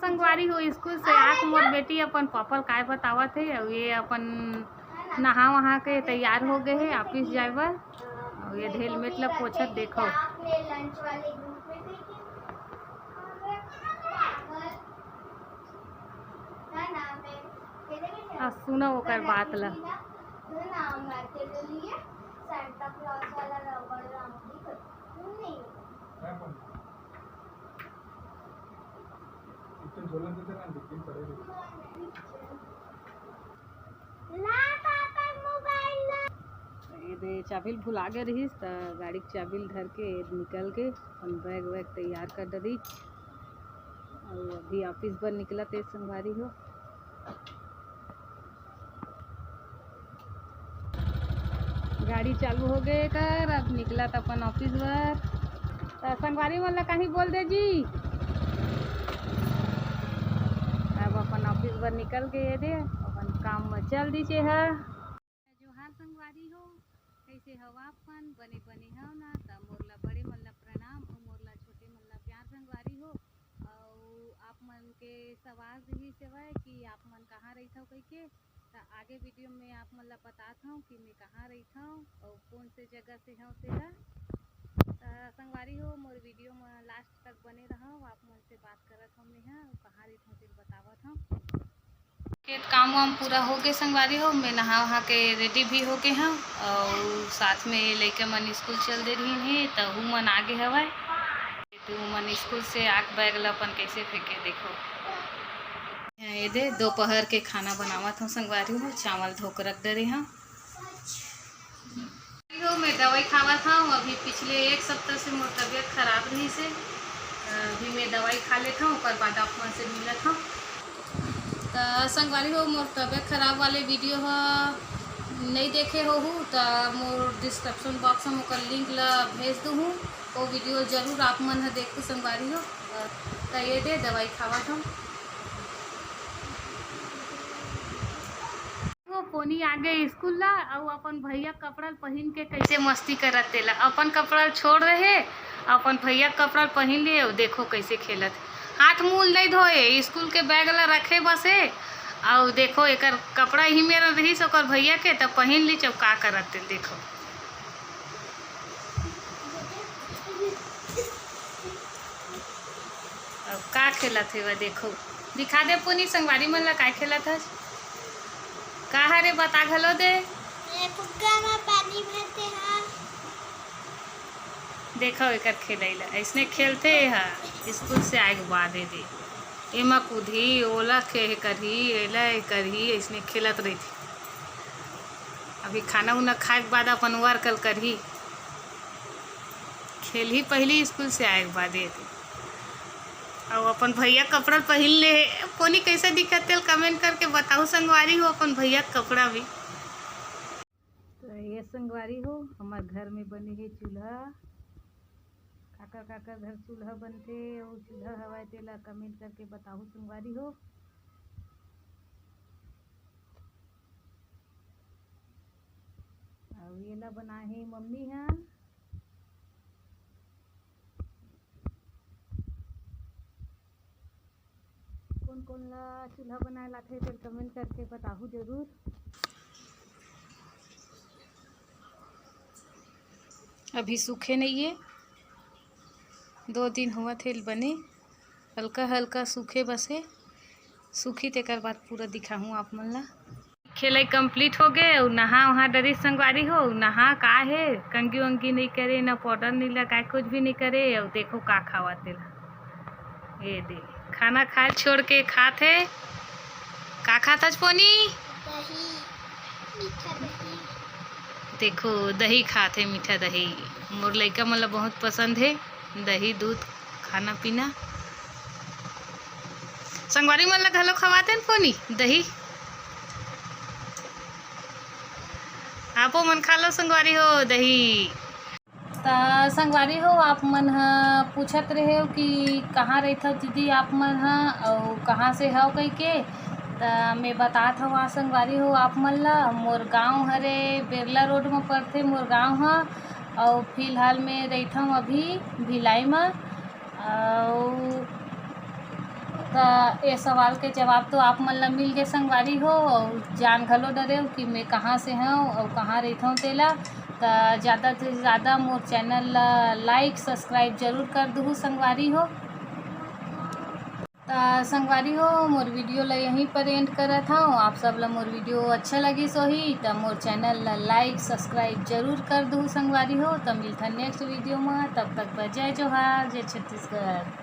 संगवारी हो स्कूल से आके मोर बेटी अपन पापा काय बतावत है और ये अपन नहा वहा के तैयार हो गए है ऑफिस जाए बर और ये हेलमेट ला पोछत देखो। सुनो ओकर बात ला। ये चाबी भुला गए रही तो गाड़ी की चाबी धर के निकल के अपन बैग वैग तैयार कर डरी और अभी ऑफिस पर निकला तेज संगवारी हो। गाड़ी चालू हो गए कर अब निकला तो अपन ऑफिस पर तो संगवारी मतलब कहीं बोल दे जी। अब अपन ऑफिस पर निकल गए दे अपन काम में चल दीजिए है। जोहार संगवारी हो कैसे हवा अपन बने बने हो ना तो मोरला बड़े मन ला प्रणाम और मोरला छोटे मन ला प्यार संगवारी हो। और आप मन के सवाल रही सेवा कि आप मन कहाँ रही था कह के तो आगे वीडियो में आप मन ला बताता हूँ कि मैं कहाँ रही था और कौन से जगह से हूँ तेरा संगवारी हो। मोर वीडियो में लास्ट तक बने रहो आप मन से बात करत हूँ मैं और कहाँ रही था तेरा बतावत हूँ। काम वाम पूरा हो गए संगवारी हो मैं नहा वहा के रेडी भी हो गए हैं और साथ में लड़के मन स्कूल चल दे रही हैं तो वो मन आगे हवा तो मन स्कूल से आग बैग ला अपन कैसे फेंके देखो। ये दे दोपहर के खाना बनावत हूँ संगवारी हो चावल धो कर रख दे रही हूँ। मैं दवाई खावत हूँ अभी पिछले एक सप्ताह से मोर तबीयत खराब रही से अभी मैं दवाई खा लेता हूँ और बाद आप मन से मिलत हूँ। तो संगवारी हो मोर तबीयत खराब वाले वीडियो नहीं देखे हो तो मोर डिस्क्रिप्शन बॉक्स में ओकर लिंक ला भेज दूँ वो वीडियो जरूर आप मन देखो संगवारी हो। तो ये दे दवाई खावत हूँ। पोनी आगे स्कूल ला और अपन भैया कपड़ा पहन के कैसे मस्ती करत तेला अपन कपड़ा छोड़ रहे अपन भैया कपड़ा पहन लिए और देखो कैसे खेलत हाथ मुँह नहीं धोए स्कूल के बैग ला रखे बसे और देखो एक कपड़ा ही मेरा रही सकर भैया के तब पहन ली जब का करत देखो। अब का खेलत है वह देखो दिखा दे पोनी संगवारी मन ला का खेलत है कहा रे बता घलो दे फुग्गा में पानी भरते हैं देखो एक खेलैला ऐसने खेलते है स्कूल से आए के बाद दे एमा कूदी ओला खे करही एला करही ऐसने खेलत रही थी। अभी खाना उना खाए के बाद अपन वर्कल करही खेल ही पहली स्कूल से आए के बाद दे और अपन भैया कपड़ा पहन ले पोनी कैसे दिखत तेल कमेंट करके बताओ संगवारी हो अपन भैया कपड़ा भी। तो ये संगवारी हो हमारे घर में बने है चूल्हा काकर काकर घर चूल्हा बनते और चूल्हा हवाए तेला कमेंट करके बताओ संगवारी हो। और ये ला बना है मम्मी है कौन कौन ला चूल्हा बनाए लाते तो कमेंट करके बताओ जरूर। अभी सूखे नहीं है 2 दिन हुआ थे बने हल्का हल्का सूखे बसे सूखी तेकर बाद पूरा दिखाऊँ आप मन ला। खेल कंप्लीट हो गए और नहा वहाँ डरी संगवारी हो नहा का है कंगी वंगी नहीं करे ना पाउडर नहीं लगाए कुछ भी नहीं करे और देखो का खावा तेला ये दे खाना खा छोड़ के खाते का खाता पोनी दही मीठा दही देखो दही खाते मीठा दही मोर लड़का मतलब बहुत पसंद है दही दूध खाना पीना संगवारी मन ला घलो खवाते पोनी दही आपो मन खा लो संगवारी हो दही। तो संगवारी हो आप मन पूछत रहे हो कि कहाँ रहता दीदी आप मन और कहाँ से हो कह के तो मैं बातात हूँ संगवारी हो आप मन ला मोर गाँव हरे बेरला रोड में पड़ते मोर गाँव है और फिलहाल में रहता हूँ अभी भिलाई में और तो ये सवाल के जवाब तो आप मन ला मिल गए संगवारी हो, और जान घलो डरे हो कि मैं कहाँ से हूँ और कहाँ रहता हूँ तेला। तो ज़्यादा से ज़्यादा मोर चैनल ला लाइक सब्सक्राइब जरूर कर दूँ संगवारी हो। तो संगवारी हो मोर वीडियो ला यहीं पर एंड करत हूँ। आप सब ला मोर वीडियो अच्छा लगी सोही तो मोर चैनल ला लाइक सब्सक्राइब जरूर कर दूँ संगवारी हो। तो मिलता नेक्स्ट वीडियो में, तब तक जय जोहार, जय छत्तीसगढ़।